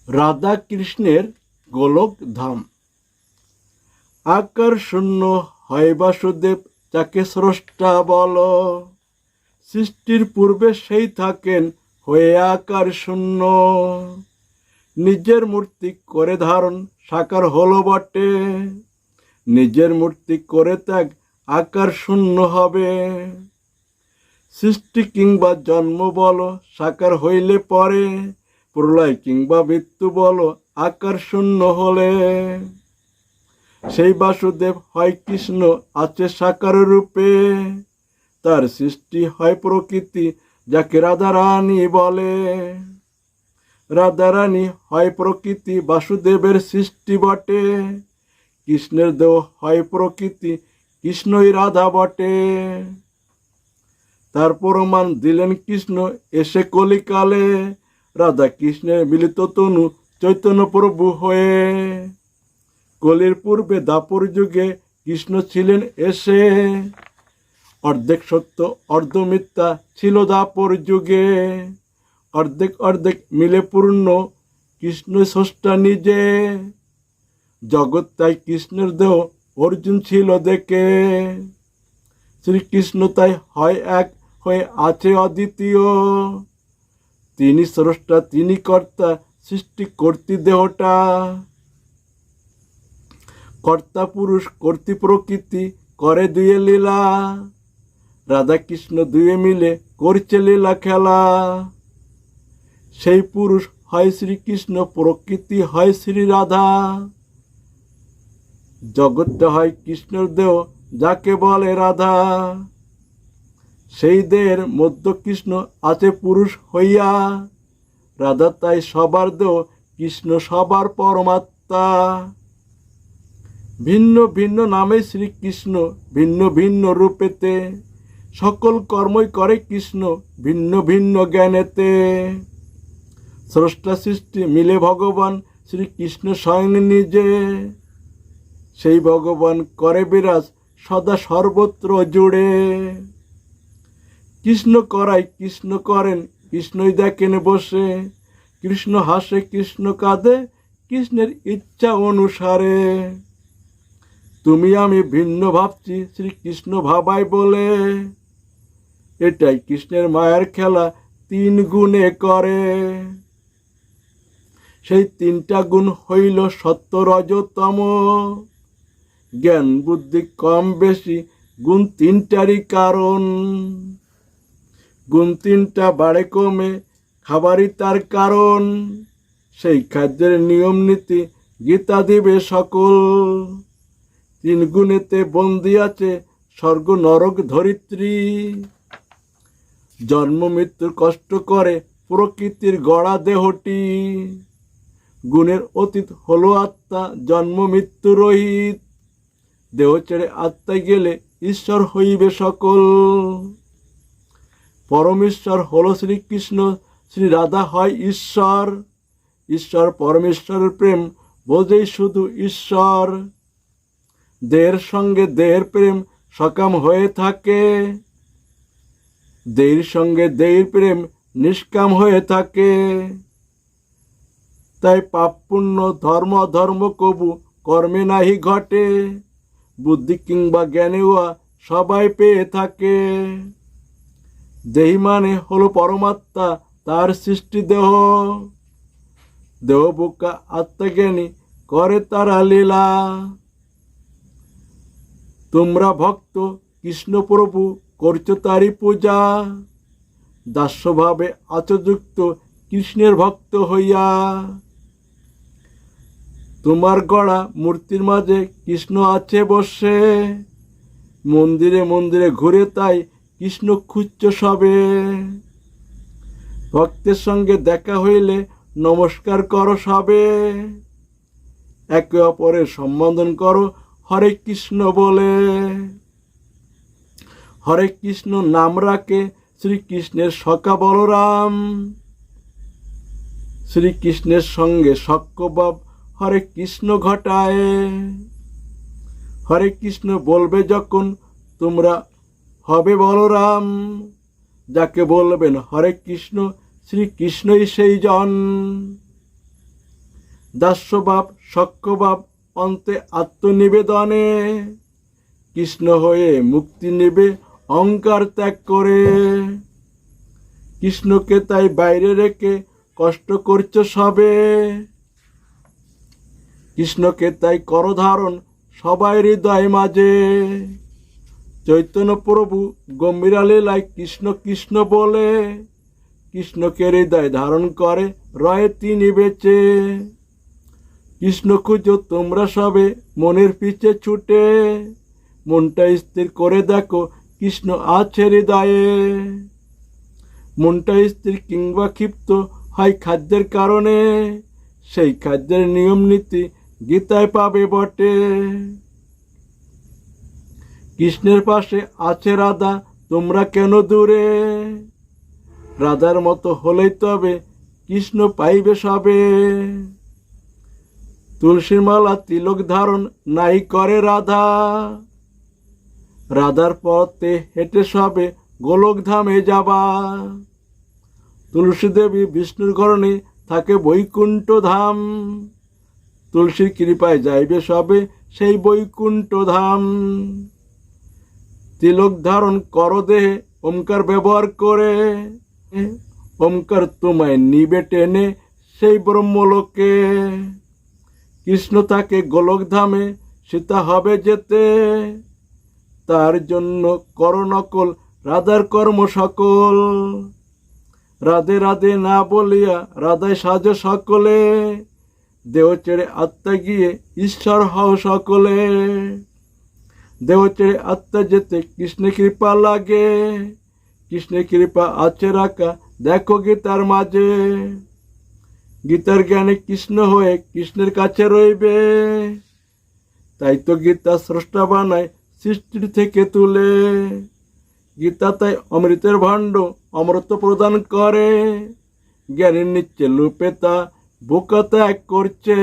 রাধা কৃষ্ণের গোলক ধাম। আকার শূন্য হয় বাসুদেব, যাকে স্রষ্টা বল। সৃষ্টির পূর্বে সেই থাকেন হয়ে আকার শূন্য। নিজের মূর্তি করে ধারণ সাকার হলো বটে। নিজের মূর্তি করে ত্যাগ আকার শূন্য হবে। সৃষ্টি কিংবা জন্ম বলো সাকার হইলে পরে, প্রলয় কিংবা মৃত্যু বলো আকার শূন্য হলে। সেই বাসুদেব হয় কৃষ্ণ আছে সাকার রূপে। তার সৃষ্টি হয় প্রকৃতি, যাকে রাধারানী বলে। রাধারানী হয় প্রকৃতি, বাসুদেবের সৃষ্টি বটে। কৃষ্ণের দেহ হয় প্রকৃতি, কৃষ্ণই রাধা বটে। তার প্রমাণ দিলেন কৃষ্ণ এসে কলিকালে, রাধা কৃষ্ণের মিলিত তনু চৈতন্য প্রভু হয়ে। কলির পূর্বে দাপর যুগে কৃষ্ণ ছিলেন এসে। অর্ধেক সত্য অর্ধ মিথ্যা ছিল দাপর যুগে। অর্ধেক অর্ধেক মিলে পূর্ণ কৃষ্ণ স্রষ্টা নিজে। জগৎ তাই কৃষ্ণের দেহ অর্জুন ছিল দেখে। শ্রীকৃষ্ণ তাই হয় এক হয়ে আছে অদ্বিতীয়। তিনি স্রষ্টা তিনি কর্তা, সৃষ্টি কর্তৃ দেহটা। কর্তা পুরুষ কর্তৃ প্রকৃতি করে দুয়ে লীলা। রাধা কৃষ্ণ দুয়ে মিলে করছে লীলা খেলা। সেই পুরুষ হয় শ্রীকৃষ্ণ, প্রকৃতি হয় শ্রী রাধা। জগৎটা হয় কৃষ্ণের দেহ, যাকে বলে রাধা। সেই দেহের মধ্য কৃষ্ণ আছে পুরুষ হইয়া। রাধা তাই সবার দেহ, কৃষ্ণ সবার পরমাত্মা। ভিন্ন ভিন্ন নামে শ্রীকৃষ্ণ, ভিন্ন ভিন্ন রূপেতে। সকল কর্মই করে কৃষ্ণ, ভিন্ন ভিন্ন জ্ঞানেতে। স্রষ্টা সৃষ্টি মিলে ভগবান, শ্রীকৃষ্ণ স্বয়ং নিজে। সেই ভগবান করে বিরাজ সদা সর্বত্র জুড়ে। কৃষ্ণ করাই কৃষ্ণ করেন, কৃষ্ণই দেখেন বসে। কৃষ্ণ হাসে কৃষ্ণ কাঁদে, কৃষ্ণের ইচ্ছা অনুসারে। তুমি আমি ভিন্ন ভাবছি, শ্রীকৃষ্ণ ভাবাই বলে। এটাই কৃষ্ণের মায়ার খেলা, তিন গুণে করে। সেই তিনটা গুণ হইল সত্য রজ তম। জ্ঞান বুদ্ধি কম বেশি গুণ তিনটারই কারণ। গুণ তিনটা বাড়ে কমে খাবারই তার কারণ। সেই খাদ্যের নিয়ম নীতি গীতা দিবে সকল। তিন গুণেতে বন্দি আছে স্বর্গ নরক ধরিত্রী। জন্ম মৃত্যুর কষ্ট করে প্রকৃতির গড়া দেহটি। গুণের অতীত হলো আত্মা, জন্ম মৃত্যু রহিত। দেহ ছেড়ে আত্মায় গেলে ঈশ্বর হইবে সকল। পরমেশ্বর হলো শ্রীকৃষ্ণ, শ্রী রাধা হয় ঈশ্বর। ঈশ্বর পরমেশ্বরের প্রেম বোঝেই শুধু ঈশ্বর। দেহের সঙ্গে দেহের প্রেম সকাম হয়ে থাকে। দেহের সঙ্গে দেহের প্রেম নিষ্কাম হয়ে থাকে। তাই পাপ পুণ্য ধর্ম অধর্ম কবু কর্মে নাহি ঘটে। বুদ্ধি কিংবা জ্ঞানে উহা সবাই পেয়ে থাকে। দেহি মানে হলো পরমাত্মা, তার সৃষ্টি দেহ। দেহ বোকা আত্মজ্ঞানী করে তারা লীলা। তোমরা ভক্ত কৃষ্ণ প্রভু, করছো তারই পূজা। দাস্যভাবে আছো যুক্ত কৃষ্ণের ভক্ত হইয়া। তোমার গড়া মূর্তির মাঝে কৃষ্ণ আছে বসে। মন্দিরে মন্দিরে ঘুরে তাই কৃষ্ণ খুঁজছ সবে। ভক্তের সঙ্গে দেখা হইলে নমস্কার করো সবে। একে অপরের সম্বোধন করো হরে কৃষ্ণ বলে। হরে কৃষ্ণ নাম রাখে শ্রীকৃষ্ণের সখা বলরাম। শ্রীকৃষ্ণের সঙ্গে সখ্যভাব হরে কৃষ্ণ ঘটায়। হরে কৃষ্ণ বলবে যখন তোমরা হবে বলরাম। যাকে বলবেন হরে কৃষ্ণ, শ্রীকৃষ্ণই সেই জন। দাস্যভাব সখ্যভাব অন্তে আত্মনিবেদনে কৃষ্ণ হয়ে মুক্তি নেবে অহংকার ত্যাগ করে। কৃষ্ণকে তাই বাইরে রেখে কষ্ট করছ সবে, কৃষ্ণকে তাই কর ধারণ সবাই হৃদয় মাঝে। চৈতন্য প্রভু গম্ভীর লীলায় কৃষ্ণ কৃষ্ণ বলে কৃষ্ণকে হৃদয় ধারণ করে রয়ে তিনি বেঁচে। কৃষ্ণ খুঁজো তোমরা সবে মনের পিছে ছুটে, মনটা স্থির করে দেখো কৃষ্ণ আছে হৃদয়ে। মনটা স্থির কিংবা ক্ষিপ্ত হয় খাদ্যের কারণে, সেই খাদ্যের নিয়ম নীতি গীতায় পাবে বটে। কৃষ্ণের পাশে আছে রাধা, তোমরা কেন দূরে? রাধার মতো হলেই তবে কৃষ্ণ পাইবে সবে। তুলসীর মালা তিলক ধারণ নাই করে রাধা, রাধার পথে হেঁটে সবে গোলক ধামে যাবা। তুলসী দেবী বিষ্ণুর ঘরণে থাকে বৈকুণ্ঠ ধাম, তুলসীর কৃপায় যাইবে সবে সেই বৈকুণ্ঠ ধাম। তিলক ধারণ কর দেহে ওমকার ব্যবহার করে, ওমকার তোমায় নিবে টেনে সেই ব্রহ্মলোকে। কৃষ্ণ তাকে গোলক ধামে সীতা হবে যেতে, তার জন্য কর নকল রাধার কর্ম সকল। রাধে রাধে না বলিয়া রাধায় সাজ সকলে, দেহ ছেড়ে আত্মা গিয়ে ঈশ্বর হও সকলে। দেহ ছেড়ে আত্মা যেতে কৃষ্ণ কৃপা লাগে, কৃষ্ণের কৃপা আছে রাখা দেখো গীতার মাঝে। গীতার জ্ঞানে কৃষ্ণ হয়ে কৃষ্ণের কাছে রইবে, তাই তো গীতা স্রষ্টা বানায় সৃষ্টির থেকে তুলে। গীতা তাই অমৃতের ভাণ্ড অমৃত প্রদান করে, জ্ঞানের নিচ্ছে লুপে তা বোকা ত্যাগ করছে।